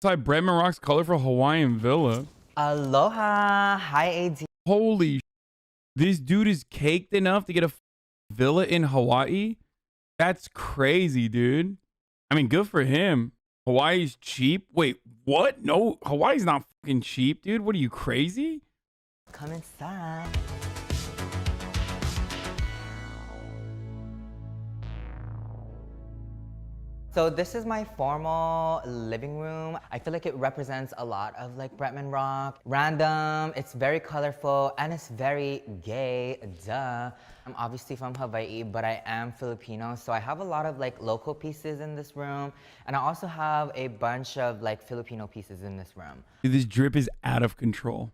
Like Bretman rocks colorful Hawaiian villa. Aloha. Hi, AD. Holy, this dude is caked enough to get a villa in Hawaii. That's crazy, dude. I mean, good for him. Hawaii's cheap. Wait, what? No, Hawaii's not fucking cheap, dude. What are you, crazy? Come inside. So this is my formal living room. I feel like it represents a lot of like Bretman rock. Random, it's very colorful, and it's very gay, duh. I'm obviously from Hawaii, but I am Filipino, so I have a lot of like local pieces in this room, and I also have a bunch of like Filipino pieces in this room. Dude, this drip is out of control.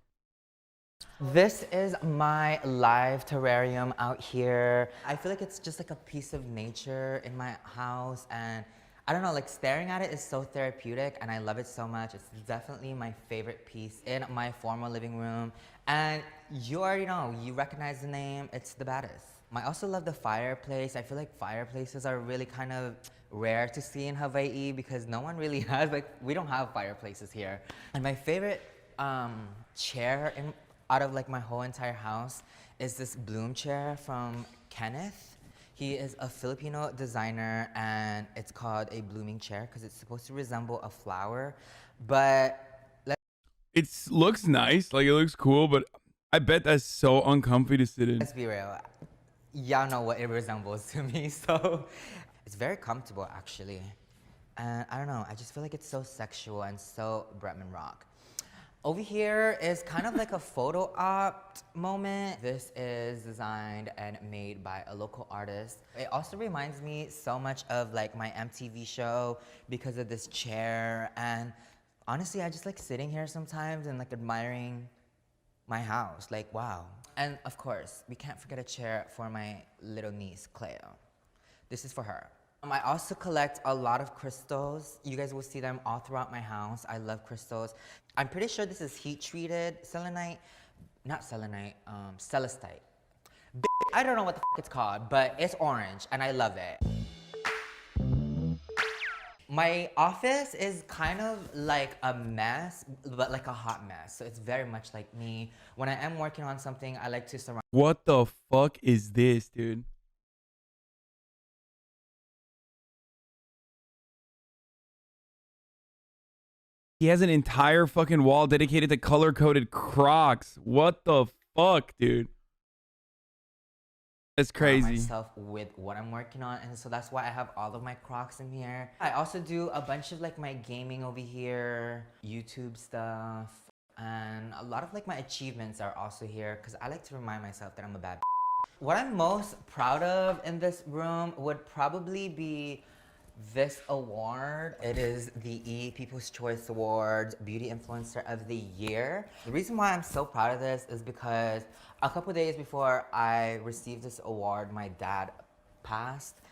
This is my live terrarium out here. I feel like it's just like a piece of nature in my house, and I don't know, like staring at it is so therapeutic and I love it so much. It's definitely my favorite piece in my formal living room. And you already know, you recognize the name, it's the baddest. I also love the fireplace. I feel like fireplaces are really kind of rare to see in Hawaii because no one really has, like, we don't have fireplaces here. And my favorite chair out of like my whole entire house is this bloom chair from Kenneth. He is a Filipino designer, and it's called a blooming chair because it's supposed to resemble a flower. But It looks nice, like it looks cool, but I bet that's so uncomfy to sit in. let's be real, y'all know what it resembles to me, so it's very comfortable actually. And I don't know, I just feel like it's so sexual and so Bretman rock. Over here is kind of like a photo op moment. This is designed and made by a local artist. It also reminds me so much of like my MTV show because of this chair. And honestly, I just like sitting here sometimes and like admiring my house. Like, wow. And of course, we can't forget a chair for my little niece, Cleo. This is for her. I also collect a lot of crystals. You guys will see them all throughout my house. I love crystals. I'm pretty sure this is heat treated selenite, not selenite, celestite. I don't know what the f it's called, but it's orange and I love it. My office is kind of like a mess, but like a hot mess. So it's very much like me. When I am working on something, I like to surround. What the fuck is this, dude? He has an entire fucking wall dedicated to color-coded Crocs. What the fuck, dude? That's crazy. Myself with what I'm working on, and so that's why I have all of my Crocs in here. I also do a bunch of like my gaming over here, YouTube stuff, and a lot of like my achievements are also here because I like to remind myself that I'm a bad. What I'm most proud of in this room would probably be this award. It is the People's Choice Awards Beauty Influencer of the Year. The reason why I'm so proud of this is because a couple days before I received this award, my dad passed.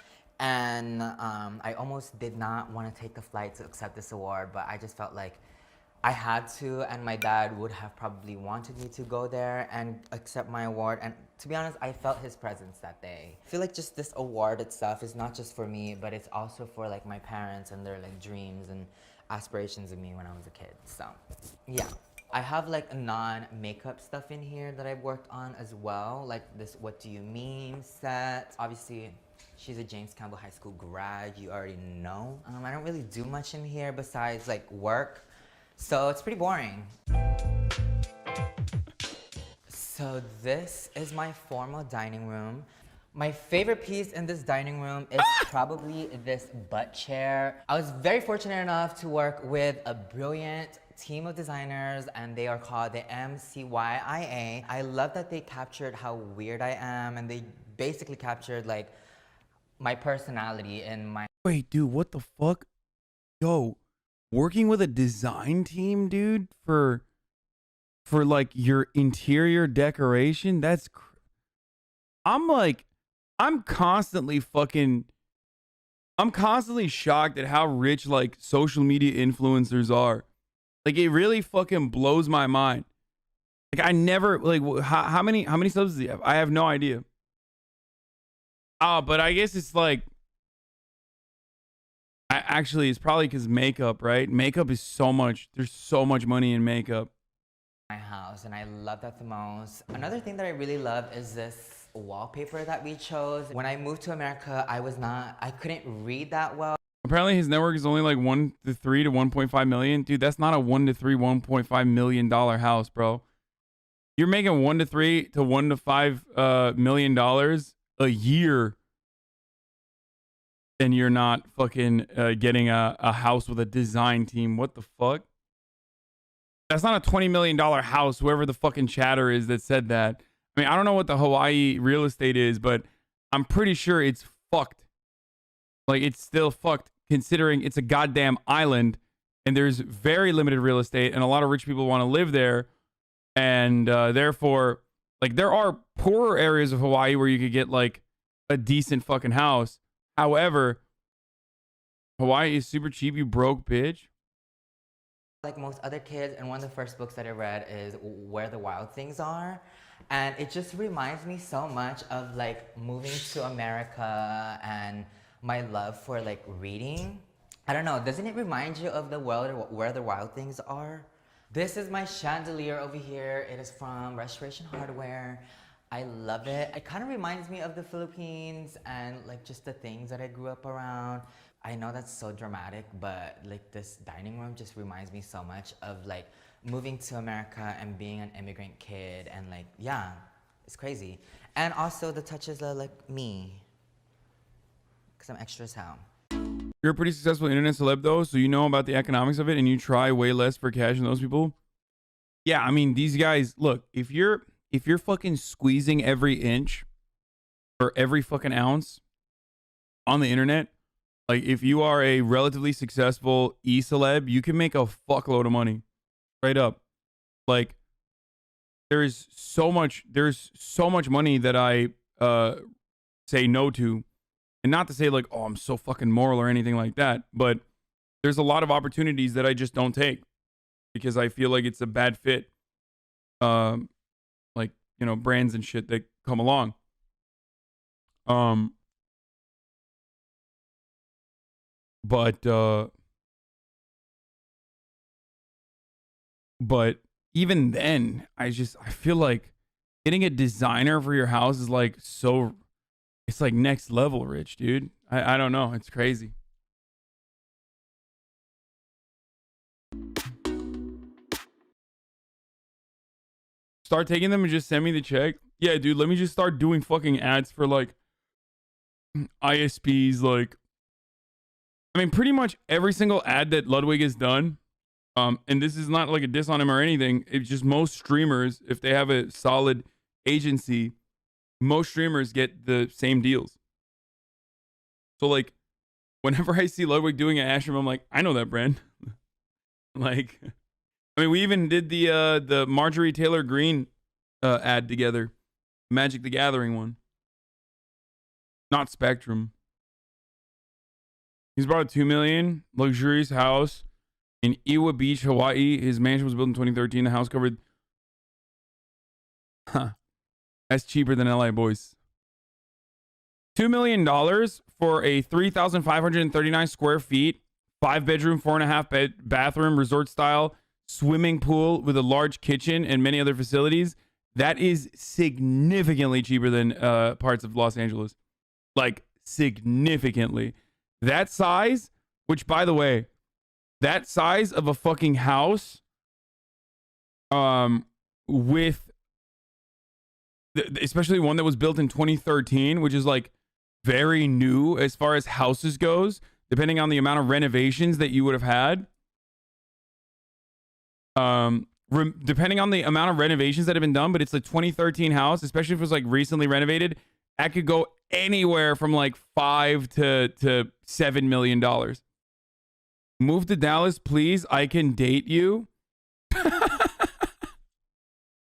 And I almost did not want to take the flight to accept this award, but I just felt like I had to, and my dad would have probably wanted me to go there and accept my award. And to be honest, I felt his presence that day. I feel like just this award itself is not just for me, but it's also for like my parents and their like dreams and aspirations of me when I was a kid. So yeah. I have like non-makeup stuff in here that I've worked on as well. Like this What Do You Mean set. Obviously, she's a James Campbell High School grad, you already know. I don't really do much in here besides like work. So it's pretty boring. So this is my formal dining room. My favorite piece in this dining room is probably this butt chair. I was very fortunate enough to work with a brilliant team of designers, and they are called the MCYIA. I love that they captured how weird I am, and they basically captured like my personality in my... Wait, dude, what the fuck? Yo, working with a design team, dude, for like your interior decoration, that's I'm constantly shocked at how rich like social media influencers are. Like, it really fucking blows my mind. Like, I never, like, how many subs does he have? I have no idea. But I guess it's like Actually, it's probably because makeup, right? Makeup is so much. There's so much money in makeup. My house, and I love that the most. Another thing that I really love is this wallpaper that we chose. When I moved to America, I couldn't read that well. Apparently his network is only like 1 to 3 to 1.5 million. Dude, that's not a 1 to 3 $1.5 million house, bro. You're making 1 to 3 to 1 to 5 million dollars a year, and you're not fucking getting a house with a design team. What the fuck? That's not a $20 million house, whoever the fucking chatter is that said that. I mean, I don't know what the Hawaii real estate is, but I'm pretty sure it's fucked. Like, it's still fucked considering it's a goddamn island and there's very limited real estate and a lot of rich people want to live there. And therefore, like, there are poorer areas of Hawaii where you could get like a decent fucking house. However, Hawaii is super cheap, you broke bitch. Like most other kids, and one of the first books that I read is Where the Wild Things Are. And it just reminds me so much of like moving to America and my love for like reading. I don't know, doesn't it remind you of the world Where the Wild Things Are? This is my chandelier over here. It is from Restoration Hardware. I love it. It kind of reminds me of the Philippines and like just the things that I grew up around. I know that's so dramatic, but like this dining room just reminds me so much of like moving to America and being an immigrant kid, and like, yeah, it's crazy. And also the touches are like me, because I'm extra as hell. You're a pretty successful internet celeb though, so you know about the economics of it and you try way less for cash than those people. Yeah, I mean, these guys, look, if you're fucking squeezing every inch or every fucking ounce on the internet, like if you are a relatively successful e-celeb, you can make a fuckload of money. Straight up. Like there's so much money that I say no to. And not to say like, oh, I'm so fucking moral or anything like that, but there's a lot of opportunities that I just don't take because I feel like it's a bad fit. Like, you know, brands and shit that come along. But even then, I feel like getting a designer for your house is like so, it's like next level rich, dude. I don't know. It's crazy. Start taking them and just send me the check. Yeah, dude, let me just start doing fucking ads for like ISPs. Like, I mean, pretty much every single ad that Ludwig has done, and this is not like a diss on him or anything. It's just most streamers, if they have a solid agency, most streamers get the same deals. So like, whenever I see Ludwig doing an Ashram, I'm like, I know that brand. Like, I mean, we even did the Marjorie Taylor Greene ad together, Magic the Gathering one, not Spectrum. He's bought a $2 million luxurious house in Iwa Beach, Hawaii. His mansion was built in 2013. The house covered. That's cheaper than LA, boys. $2 million for a 3,539 square feet, 5-bedroom, 4.5 bathroom, resort style swimming pool with a large kitchen and many other facilities. That is significantly cheaper than parts of Los Angeles. Like, significantly. That size, which by the way, that size of a fucking house, with especially one that was built in 2013, which is like very new as far as houses goes, depending on the amount of renovations that you would have had. Depending on the amount of renovations that have been done, but it's a 2013 house, especially if it was like recently renovated, that could go anywhere from like $5 to $7 million. Move to Dallas, please. I can date you.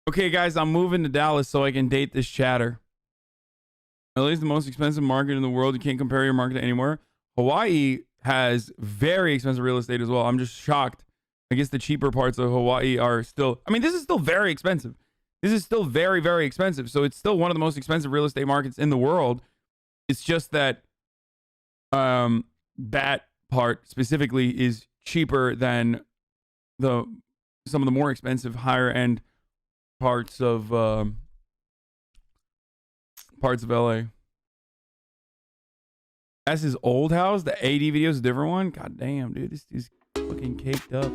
Okay, guys, I'm moving to Dallas so I can date this chatter. LA is the most expensive market in the world. You can't compare your market to anywhere. Hawaii has very expensive real estate as well. I'm just shocked. I guess the cheaper parts of Hawaii are still, I mean, this is still very expensive. This is still very, very expensive. So it's still one of the most expensive real estate markets in the world. It's just that that part specifically is cheaper than some of the more expensive, higher end parts of LA. That's his old house. The AD video is a different one. God damn, dude, this is fucking caked up.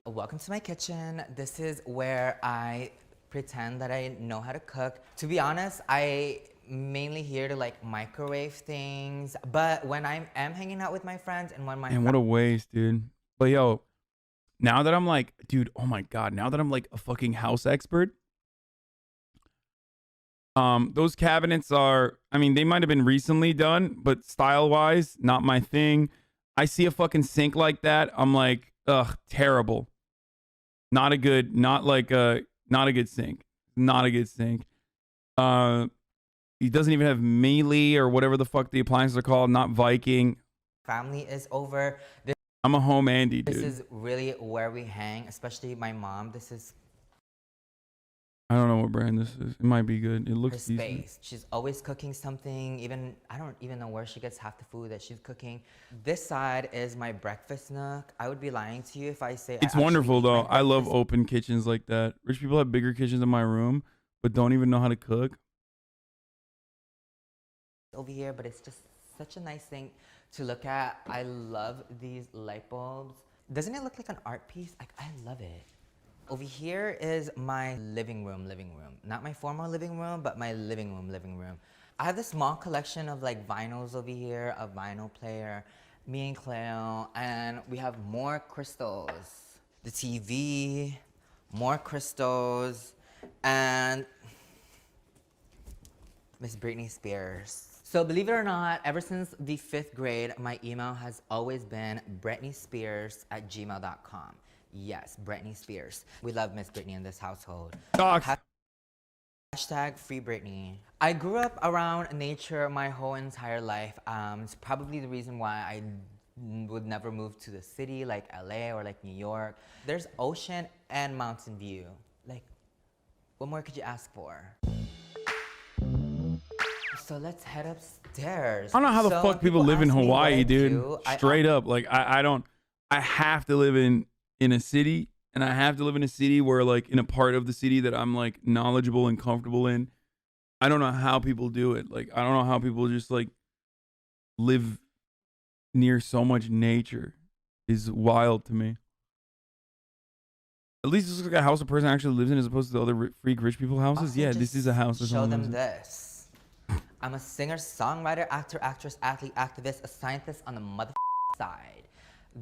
Welcome to my kitchen. This is where I pretend that I know how to cook. To be honest, I mainly here to like microwave things, but when I am hanging out with my friends and when my And what a waste, dude. But yo, now that I'm like, dude, oh my god, now that I'm like a fucking house expert, those cabinets are, I mean, they might have been recently done, but style wise, not my thing. I see a fucking sink like that, I'm like, ugh, terrible. Not a good sink. Not a good sink. He doesn't even have Mealy or whatever the fuck the appliances are called. Not Viking. family is over, I'm a home Andy, dude. this is really where we hang, especially my mom. This is I don't know what brand this is. It might be good. It her looks decent. space. She's always cooking something. Even I don't even know where she gets half the food that she's cooking. This side is my breakfast nook. I would be lying to you if I say It's wonderful though. I love open kitchens like that. Rich people have bigger kitchens in my room, but don't even know how to cook. Over here, but it's just such a nice thing to look at. I love these light bulbs. Doesn't it look like an art piece? I love it. Over here is my living room. Not my formal living room, but my living room. I have this small collection of like vinyls over here, a vinyl player, me and Cleo, and we have more crystals. The TV, more crystals, and Miss Britney Spears. So believe it or not, ever since the 5th grade, my email has always been britneyspears@gmail.com. Yes, Britney Spears. We love Miss Britney in this household. Docs. Hashtag free Britney. I grew up around nature my whole entire life. It's probably the reason why I would never move to the city like LA or like New York. There's ocean and mountain view. Like, what more could you ask for? So let's head upstairs. I don't know how the fuck people live in Hawaii, dude. Straight up. Like, I have to live in a city, and I have to live in a city where, like, in a part of the city that I'm, like, knowledgeable and comfortable in. I don't know how people do it. Like, I don't know how people just, like, live near so much nature. Is wild to me. At least this looks like a house a person actually lives in as opposed to the other freak rich people houses. Yeah, this is a house that show someone them lives in. this. I'm a singer, songwriter, actor, actress, athlete, activist, a scientist on the mother side.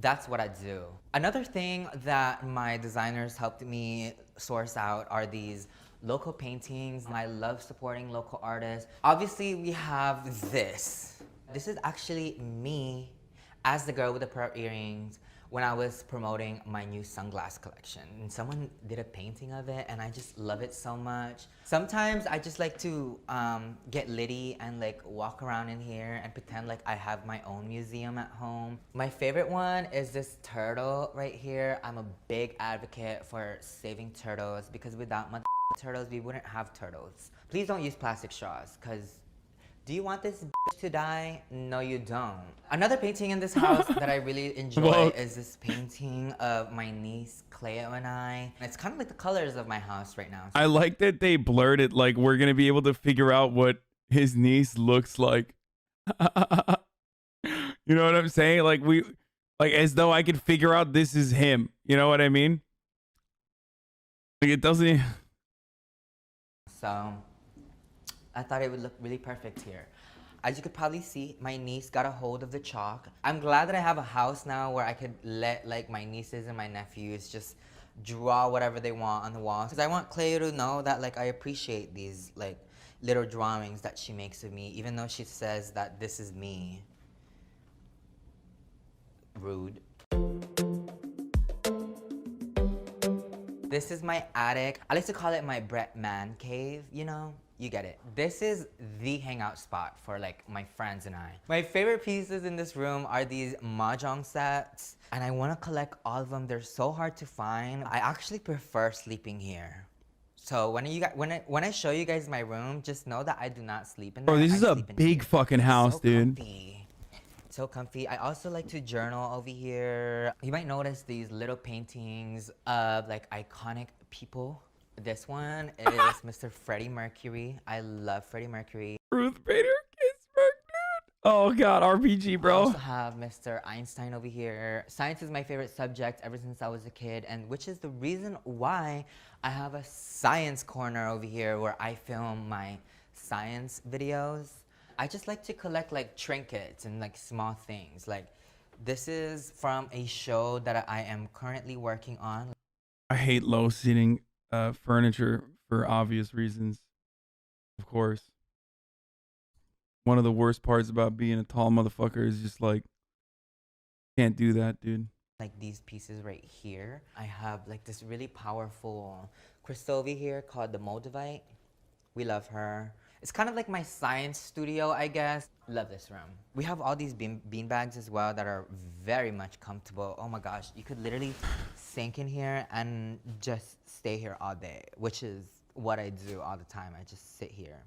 That's what I do. Another thing that my designers helped me source out are these local paintings. I love supporting local artists. Obviously, we have this. This is actually me as the girl with the pearl earrings when I was promoting my new sunglass collection. And someone did a painting of it and I just love it so much. Sometimes I just like to get litty and like walk around in here and pretend like I have my own museum at home. My favorite one is this turtle right here. I'm a big advocate for saving turtles because without turtles, we wouldn't have turtles. Please don't use plastic straws, because do you want this bitch to die? No, you don't. Another painting in this house that I really enjoy is this painting of my niece, Cleo, and I. And it's kind of like the colors of my house right now. I like that they blurred it like we're going to be able to figure out what his niece looks like. You know what I'm saying? Like as though I could figure out this is him. You know what I mean? Like it doesn't even... So I thought it would look really perfect here. As you could probably see, my niece got a hold of the chalk. I'm glad that I have a house now where I could let like my nieces and my nephews just draw whatever they want on the walls. Because I want Cleo to know that like I appreciate these like little drawings that she makes of me, even though she says that this is me. Rude. This is my attic. I like to call it my Bretman cave, you know? You get it. This is the hangout spot for like my friends and I. My favorite pieces in this room are these mahjong sets, and I want to collect all of them. They're so hard to find. I actually prefer sleeping here. So when I show you guys my room, just know that I do not sleep in there. Bro, this is a big fucking house, dude. Comfy. So comfy. I also like to journal over here. You might notice these little paintings of like iconic people. This one is Mr. Freddie Mercury. I love Freddie Mercury. Ruth Bader Ginsburg, dude. Oh god, RPG, I bro. also have Mr. Einstein over here. Science is my favorite subject ever since I was a kid, and which is the reason why I have a science corner over here where I film my science videos. I just like to collect like trinkets and like small things. Like this is from a show that I am currently working on. I hate low seating furniture for obvious reasons. Of course. One of the worst parts about being a tall motherfucker is just like, can't do that, dude. Like these pieces right here. I have like this really powerful crystal over here called the Moldavite. We love her. It's kind of like my science studio, I guess. Love this room. We have all these bean bags as well that are very much comfortable. Oh my gosh, you could literally sink in here and just stay here all day, which is what I do all the time. I just sit here,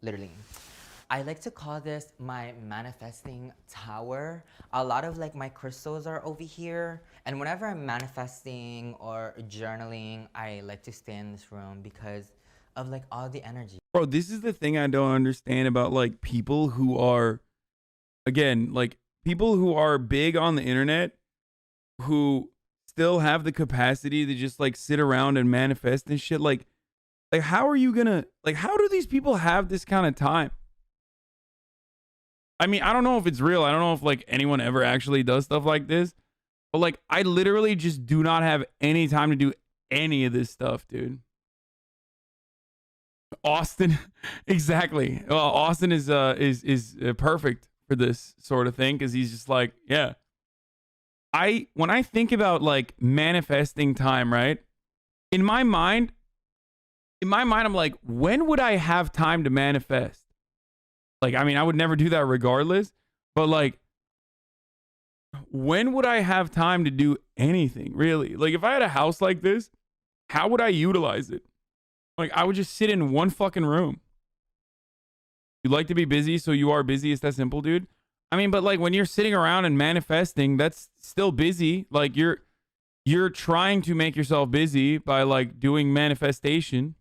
literally. I like to call this my manifesting tower. A lot of like my crystals are over here. And whenever I'm manifesting or journaling, I like to stay in this room because of like all the energy. Bro, this is the thing I don't understand about like people who are, again, like people who are big on the internet who still have the capacity to just like sit around and manifest and shit. Like how are you gonna, like, how do these people have this kind of time? I mean, I don't know if it's real. I don't know if like anyone ever actually does stuff like this, but like I literally just do not have any time to do any of this stuff, dude. Austin, exactly. Well, Austin is perfect for this sort of thing because he's just like, yeah. When I think about like manifesting time, right? In my mind, I'm like, when would I have time to manifest? Like, I mean, I would never do that regardless, but like, when would I have time to do anything really? Like, if I had a house like this, how would I utilize it? Like, I would just sit in one fucking room. You like to be busy, so you are busy. It's that simple, dude. I mean, but like when you're sitting around and manifesting, that's still busy. Like you're trying to make yourself busy by like doing manifestation.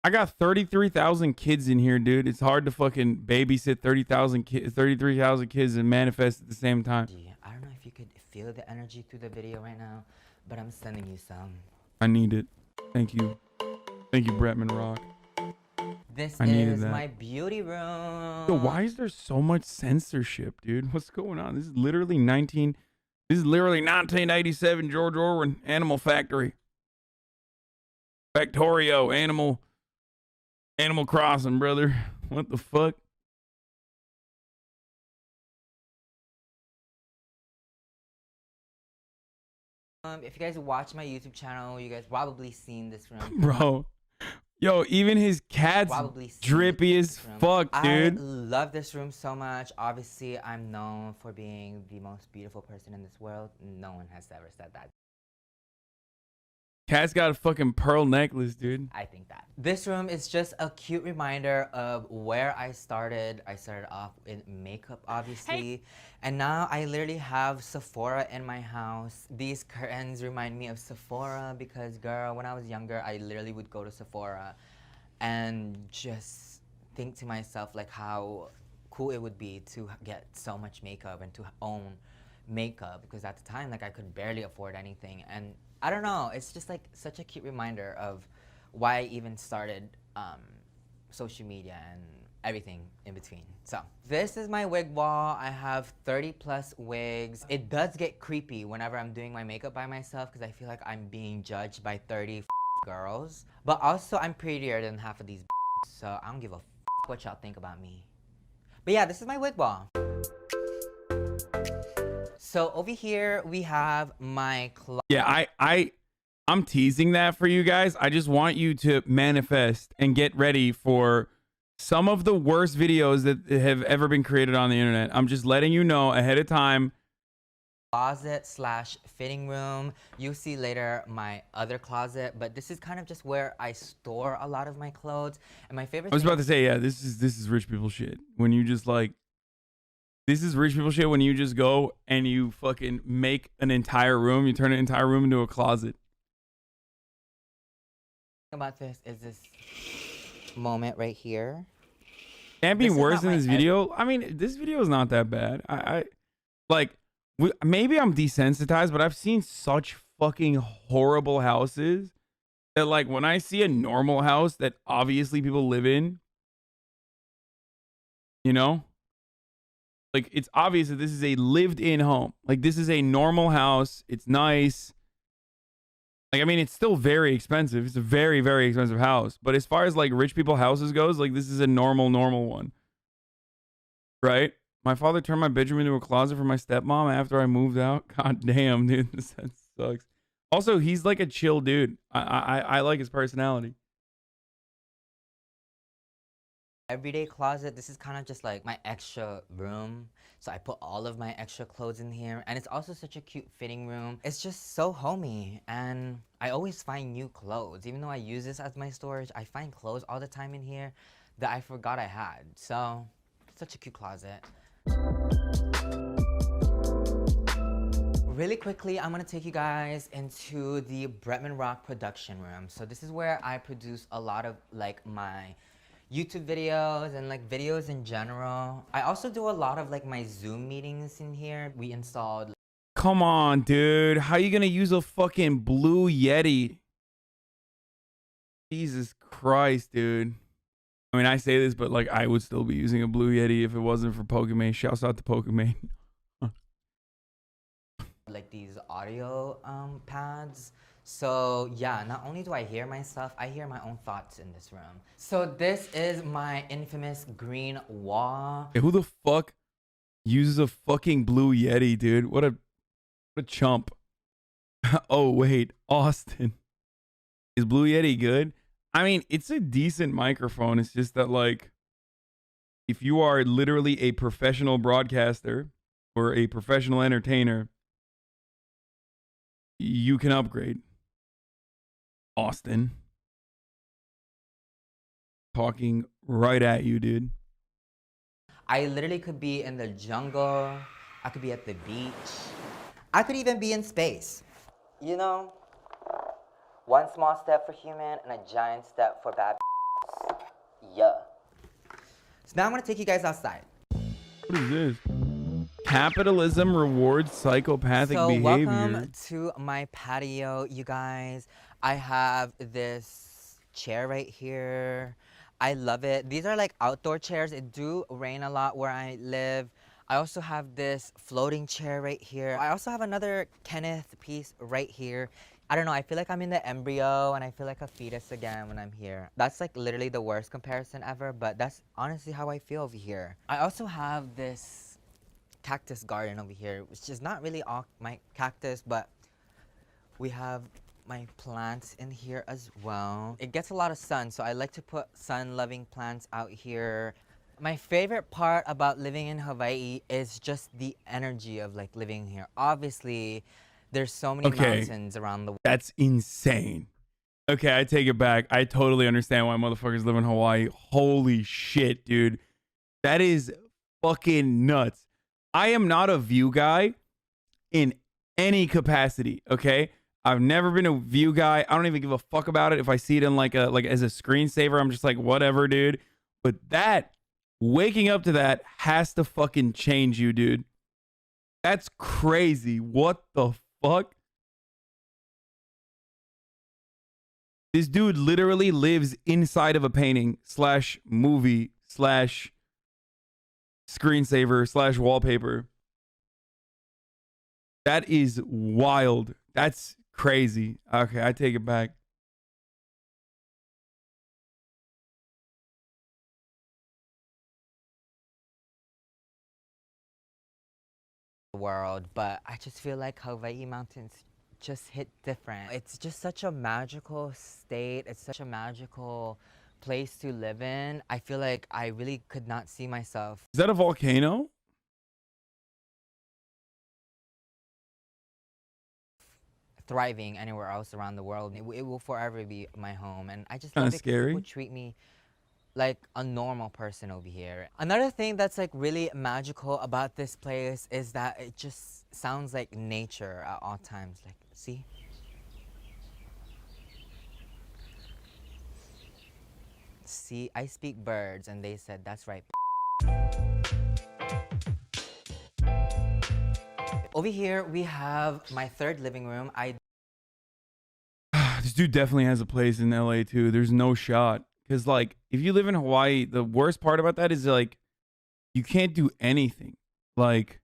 I got 33,000 kids in here, dude. It's hard to fucking babysit 33,000 kids and manifest at the same time. I don't know if you could feel the energy through the video right now, but I'm sending you some. I need it. Thank you. Thank you, Bretman Rock. This is my beauty room. Yo, why is there so much censorship, dude? What's going on? This is literally 1987 George Orwell Animal Factory. Factorio, Animal Crossing, brother. What the fuck? If you guys watch my YouTube channel, you guys probably seen this room. Bro. Yo, even his cat's drippy as fuck, dude. I love this room so much. Obviously, I'm known for being the most beautiful person in this world. No one has ever said that. Cat's got a fucking pearl necklace, dude. I think that. This room is just a cute reminder of where I started. I started off in makeup, obviously. Hey. And now I literally have Sephora in my house. These curtains remind me of Sephora because, girl, when I was younger, I literally would go to Sephora and just think to myself like how cool it would be to get so much makeup and to own makeup, because at the time, like, I could barely afford anything. And I don't know, it's just like such a cute reminder of why I even started social media and everything in between. So this is my wig wall. I have 30 plus wigs. It does get creepy whenever I'm doing my makeup by myself because I feel like I'm being judged by 30 girls. But also I'm prettier than half of these so I don't give a what y'all think about me. But yeah, this is my wig wall. So over here we have my closet. Yeah, I'm teasing that for you guys. I just want you to manifest and get ready for some of the worst videos that have ever been created on the internet. I'm just letting you know ahead of time. Closet slash fitting room. You see later my other closet, but this is kind of just where I store a lot of my clothes. And my favorite. I was about to say, yeah, this is rich people shit. When you just like This is rich people shit when you just go and you fucking make an entire room. You turn an entire room into a closet. About this is this moment right here. Can't be This is worse not than my this video. I mean, this video is not that bad. I like, maybe I'm desensitized, but I've seen such fucking horrible houses that, like, when I see a normal house that obviously people live in, you know, like, it's obvious that this is a lived-in home. Like, this is a normal house. It's nice. Like, I mean, it's still very expensive. It's a very, very expensive house. But as far as, like, rich people houses goes, like, this is a normal one. Right? My father turned my bedroom into a closet for my stepmom after I moved out. God damn, dude. That sucks. Also, he's, like, a chill dude. I like his personality. Everyday closet. This is kind of just like my extra room. So I put all of my extra clothes in here, and it's also such a cute fitting room. It's just so homey, and I always find new clothes. Even though I use this as my storage, I find clothes all the time in here that I forgot I had. So such a cute closet. Really quickly, I'm gonna take you guys into the Bretman Rock production room. So this is where I produce a lot of like my YouTube videos and like videos in general. I also do a lot of like my Zoom meetings in here. We installed. Come on, dude. How you gonna use a fucking Blue Yeti? Jesus Christ, dude. I mean, I say this, but like, I would still be using a Blue Yeti if it wasn't for Pokemon. Shouts out to Pokemon. Like these audio pads. So yeah, not only do I hear myself, I hear my own thoughts in this room. So this is my infamous green wall. Hey, who the fuck uses a fucking Blue Yeti, dude? What a chump. Oh wait, Austin. Is Blue Yeti good? I mean, it's a decent microphone. It's just that, like, if you are literally a professional broadcaster or a professional entertainer, you can upgrade. Austin. Talking right at you, dude. I literally could be in the jungle. I could be at the beach. I could even be in space. You know, one small step for human and a giant step for bad. Yeah. So now I'm gonna take you guys outside. What is this? Capitalism rewards psychopathic behavior. Welcome to my patio, you guys. I have this chair right here. I love it. These are like outdoor chairs. It do rain a lot where I live. I also have this floating chair right here. I also have another Kenneth piece right here. I don't know, I feel like I'm in the embryo and I feel like a fetus again when I'm here. That's like literally the worst comparison ever, but that's honestly how I feel over here. I also have this cactus garden over here, which is not really all my cactus, but we have my plants in here as well. It gets a lot of sun, so I like to put sun-loving plants out here. My favorite part about living in Hawaii is just the energy of like living here. Obviously, there's so many mountains around the world. That's insane. Okay, I take it back. I totally understand why motherfuckers live in Hawaii. Holy shit, dude. That is fucking nuts. I am not a view guy in any capacity, okay? I've never been a view guy. I don't even give a fuck about it. If I see it in like as a screensaver, I'm just like, whatever, dude. But that, waking up to that has to fucking change you, dude. That's crazy. What the fuck? This dude literally lives inside of a painting slash movie slash screensaver slash wallpaper. That is wild. That's crazy. Okay, I take it back. World, but I just feel like Hawaii mountains just hit different. It's just such a magical state. It's such a magical place to live in. I feel like I really could not see myself. Is that a volcano? Thriving anywhere else around the world. It will forever be my home, and I just Kinda love it 'cause scary. people treat me like a normal person over here. Another thing that's like really magical about this place is that it just sounds like nature at all times. Like, see? See, I speak birds and they said, that's right. Over here, we have my third living room. This dude definitely has a place in LA too. There's no shot. Because, like, if you live in Hawaii, the worst part about that is, like, you can't do anything. Like,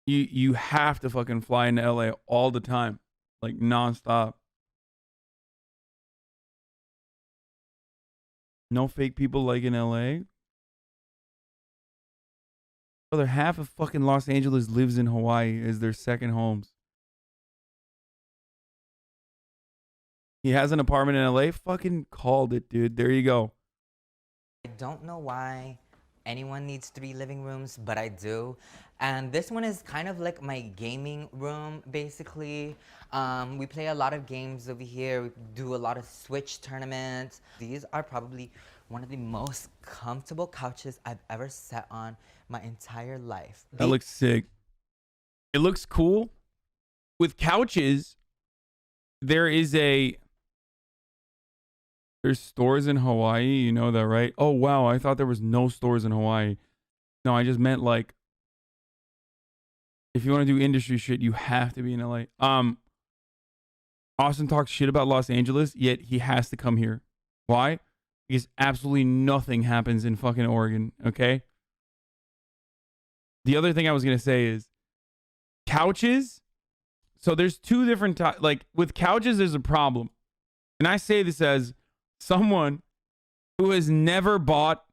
you have to fucking fly into LA all the time. Like, nonstop. No fake people like in LA. Brother, half of fucking Los Angeles lives in Hawaii as their second homes. He has an apartment in LA. Fucking called it, dude. There you go. I don't know why anyone needs 3 living rooms, but I do. And this one is kind of like my gaming room, basically. We play a lot of games over here. We do a lot of Switch tournaments. These are probably one of the most comfortable couches I've ever sat on my entire life. That looks sick. It looks cool. With couches, there's stores in Hawaii. You know that, right? Oh, wow. I thought there was no stores in Hawaii. No, I just meant, like, if you want to do industry shit, you have to be in LA. Austin talks shit about Los Angeles, yet he has to come here. Why? Because absolutely nothing happens in fucking Oregon, okay? The other thing I was going to say is couches. So there's two different types. Like, with couches, there's a problem. And I say this as someone who has never bought,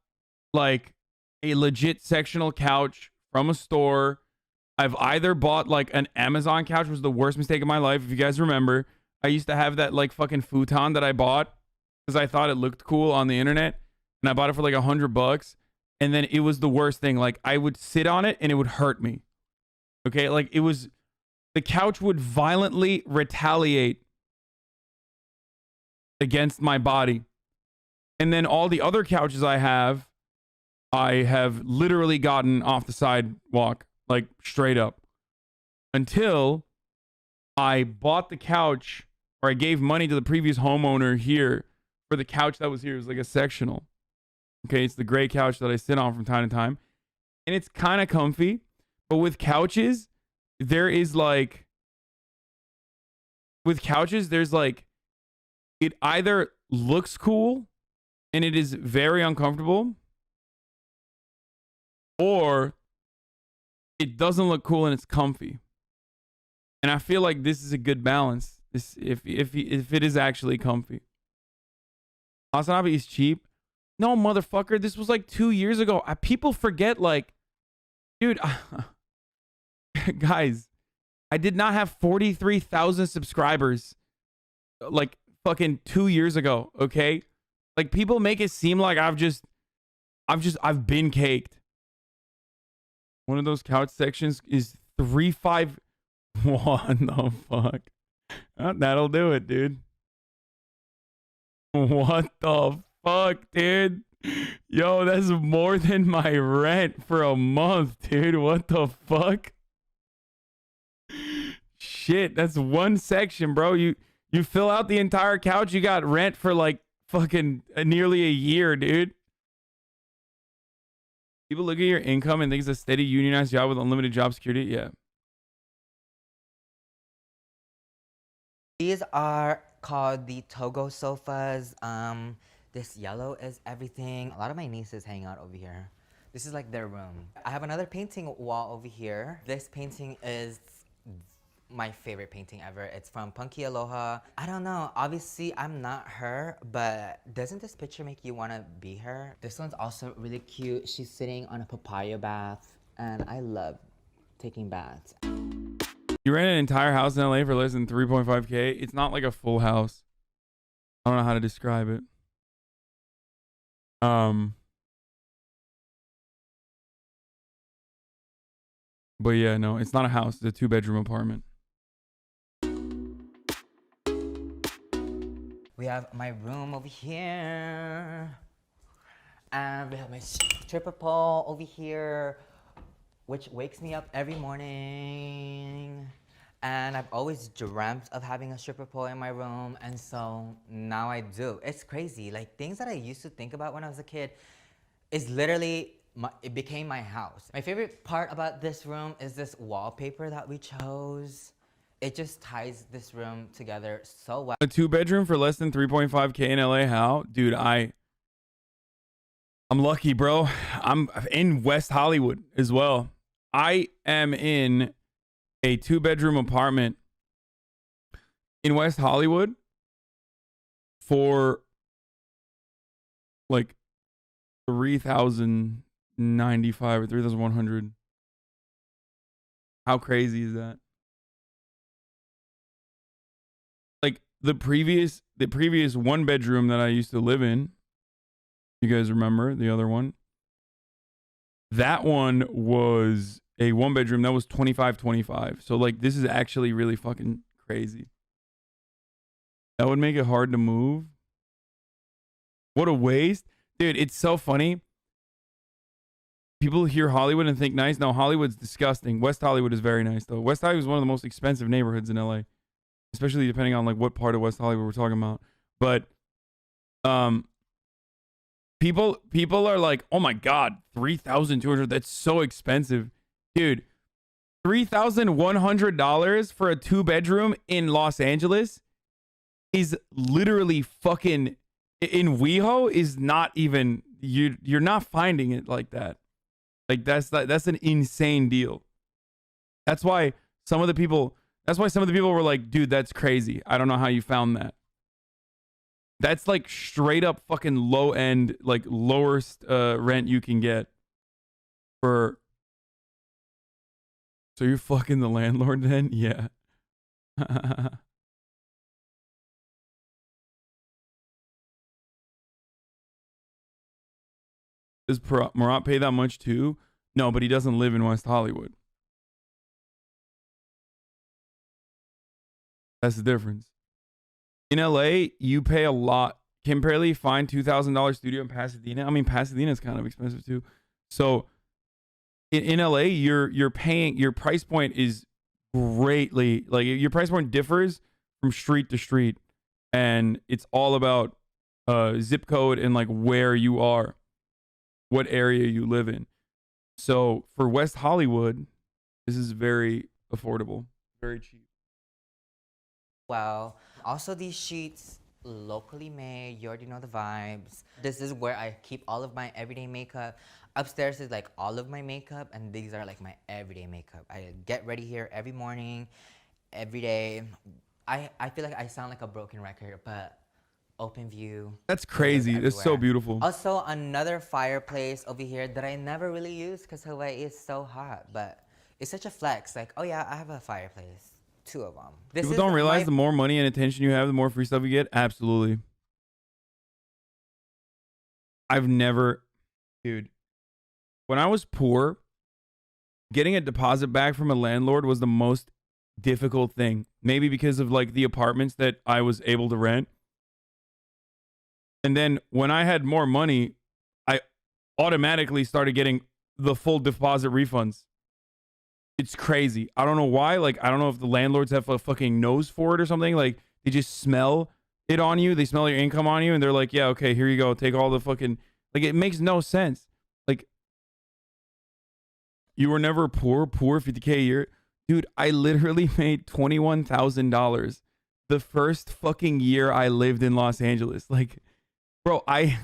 like, a legit sectional couch from a store. I've either bought, like, an Amazon couch, which was the worst mistake of my life. If you guys remember, I used to have that, like, fucking futon that I bought because I thought it looked cool on the internet. And I bought it for like $100. And then it was the worst thing. Like, I would sit on it and it would hurt me. Okay? Like, it was, the couch would violently retaliate against my body. And then all the other couches I have literally gotten off the sidewalk, like straight up, until I bought the couch, or I gave money to the previous homeowner here for the couch that was here. It was like a sectional. Okay, it's the gray couch that I sit on from time to time. And it's kind of comfy. But with couches, there's like, it either looks cool and it is very uncomfortable, or it doesn't look cool and it's comfy. And I feel like this is a good balance. This, if it is actually comfy. HasanAbi is cheap. No, motherfucker. This was like 2 years ago. People forget, like, dude, guys, I did not have 43,000 subscribers like fucking 2 years ago. Okay. Like, people make it seem like I've been caked. One of those couch sections is 351. The fuck? That'll do it, dude. What the fuck, dude? Yo, that's more than my rent for a month, dude. What the fuck? Shit, that's one section, bro. You fill out the entire couch, you got rent for like fucking nearly a year, dude. People look at your income and think it's a steady unionized job with unlimited job security. Yeah. These are called the Togo sofas. This yellow is everything. A lot of my nieces hang out over here. This is like their room. I have another painting wall over here. This painting is my favorite painting ever. It's from Punky Aloha. I don't know, obviously I'm not her, but doesn't this picture make you want to be her? This one's also really cute. She's sitting on a papaya bath, and I love taking baths. You rent an entire house in LA for less than 3.5K. It's not like a full house. I don't know how to describe it. But yeah, no, it's not a house. It's a 2-bedroom apartment. We have my room over here. And we have my stripper pole over here, which wakes me up every morning. And I've always dreamt of having a stripper pole in my room, and so now I do. It's crazy. Like, things that I used to think about when I was a kid is literally, it became my house. My favorite part about this room is this wallpaper that we chose. It just ties this room together so well. A 2-bedroom for less than 3.5K in LA. How? Dude, I'm lucky, bro. I'm in West Hollywood as well. I am in a 2-bedroom apartment in West Hollywood for like 3,095 or 3,100. How crazy is that? Like the previous 1-bedroom that I used to live in, you guys remember the other one? That one was a 1-bedroom that was 25. So like this is actually really fucking crazy. That would make it hard to move. What a waste. Dude, it's so funny. People hear Hollywood and think nice. No, Hollywood's disgusting. West Hollywood is very nice though. West Hollywood is one of the most expensive neighborhoods in LA. Especially depending on like what part of West Hollywood we're talking about. But people are like, "Oh my god, 3,200, that's so expensive." Dude, $3,100 for a 2-bedroom in Los Angeles is literally fucking in WeHo is not even you're not finding it like that. Like that's an insane deal. That's why some of the people were like, "Dude, that's crazy. I don't know how you found that." That's like straight up fucking low end, like lowest rent you can get for. So you're fucking the landlord then? Yeah. Does Murat pay that much too? No, but he doesn't live in West Hollywood. That's the difference. In LA, you pay a lot. Can barely find $2,000 studio in Pasadena. I mean, Pasadena is kind of expensive too. So in LA, you're paying, your price point is greatly, like your price point differs from street to street, and it's all about zip code and like where you are, what area you live in. So for West Hollywood, this is very affordable, very cheap. Well, also these sheets locally made. You already know the vibes. This is where I keep all of my everyday makeup. Upstairs is like all of my makeup, and these are like my everyday makeup. I get ready here every morning, every day. I feel like I sound like a broken record, but open view. That's crazy. That's so beautiful. Also, another fireplace over here that I never really use because Hawaii is so hot, but it's such a flex. Like, oh yeah, I have a fireplace. 2 of them. People don't realize the more money and attention you have, the more free stuff you get. Absolutely. I've never, dude, when I was poor, getting a deposit back from a landlord was the most difficult thing. Maybe because of like the apartments that I was able to rent. And then when I had more money, I automatically started getting the full deposit refunds. It's crazy. I don't know why. Like, I don't know if the landlords have a fucking nose for it or something. Like, they just smell it on you. They smell your income on you. And they're like, yeah, okay, here you go. Take all the fucking... Like, it makes no sense. Like, you were never poor 50K a year. Dude, I literally made $21,000 the first fucking year I lived in Los Angeles. Like, bro, I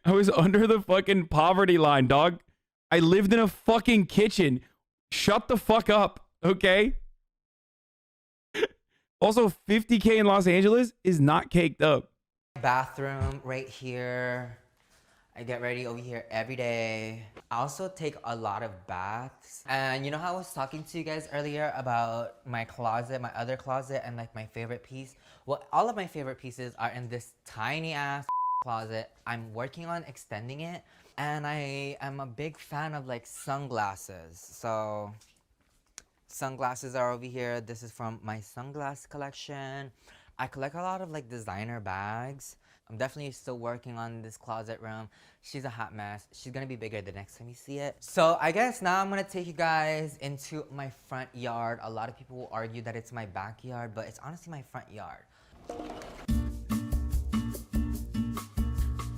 was under the fucking poverty line, dog. I lived in a fucking kitchen. Shut the fuck up, okay? Also, 50K in Los Angeles is not caked up. Bathroom right here. I get ready over here every day. I also take a lot of baths. And you know how I was talking to you guys earlier about my closet, my other closet, and like my favorite piece? Well, all of my favorite pieces are in this tiny ass closet. I'm working on extending it. And I am a big fan of like sunglasses. So sunglasses are over here. This is from my sunglass collection. I collect a lot of like designer bags. I'm definitely still working on this closet room. She's a hot mess. She's gonna be bigger the next time you see it. So I guess now I'm gonna take you guys into my front yard. A lot of people will argue that it's my backyard, but it's honestly my front yard.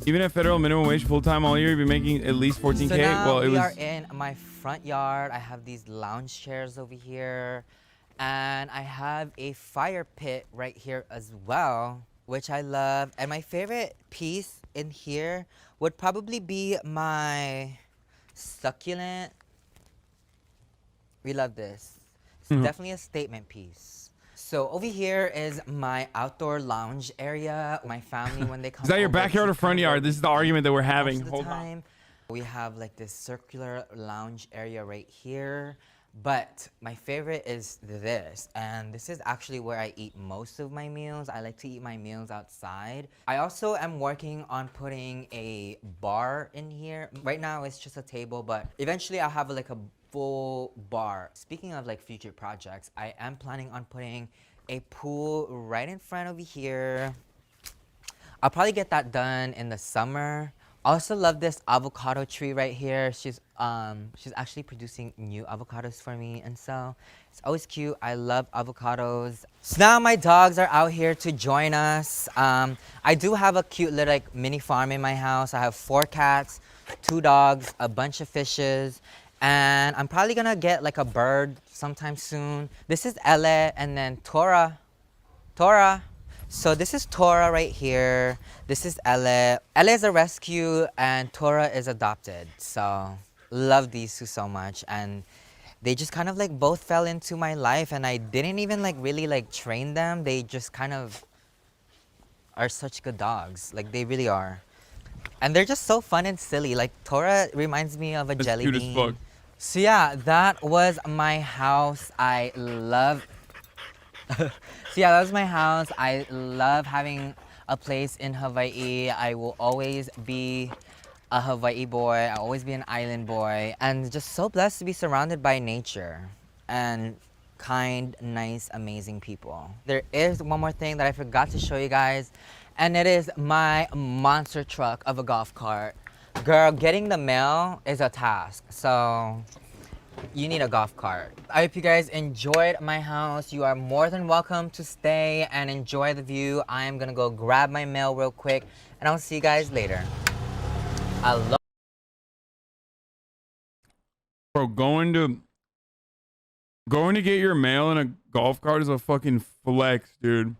Even at federal minimum wage full time all year, you'd be making at least 14K. So now Well, it we was. are in my front yard. I have these lounge chairs over here, and I have a fire pit right here as well, which I love. And my favorite piece in here would probably be my succulent. We love this. It's definitely a statement piece. So over here is my outdoor lounge area. My family, when they come Is that your over, backyard or just front kinda yard? go This is the argument that we're having. most of the Hold on. time. We have like this circular lounge area right here. But my favorite is this, and this is actually where I eat most of my meals. I like to eat my meals outside. I also am working on putting a bar in here. Right now it's just a table, but eventually I'll have like a full bar. Speaking of like future projects, I am planning on putting a pool right in front over here. I'll probably get that done in the summer. I also love this avocado tree right here. She's actually producing new avocados for me, and so it's always cute. I love avocados. So now my dogs are out here to join us. I do have a cute little like mini farm in my house. I have 4 cats, 2 dogs, a bunch of fishes, and I'm probably gonna get like a bird sometime soon. This is Elle, and then Tora. So this is Tora right here. This is Elle. Elle is a rescue and Tora is adopted. So love these two so much, and they just kind of like both fell into my life, and I didn't even like really like train them. They just kind of are such good dogs. Like they really are. And they're just so fun and silly. Like Tora reminds me of a That's jelly cute as bean. fuck. So yeah, that was my house. I love So yeah, that was my house. I love having a place in Hawaii. I will always be a Hawaii boy. I'll always be an island boy. And just so blessed to be surrounded by nature and kind, nice, amazing people. There is one more thing that I forgot to show you guys, and it is my monster truck of a golf cart. Girl, getting the mail is a task. So you need a golf cart. I hope you guys enjoyed my house. You are more than welcome to stay and enjoy the view. I am gonna go grab my mail real quick, and I'll see you guys later. I love. Bro, going to get your mail in a golf cart is a fucking flex, dude.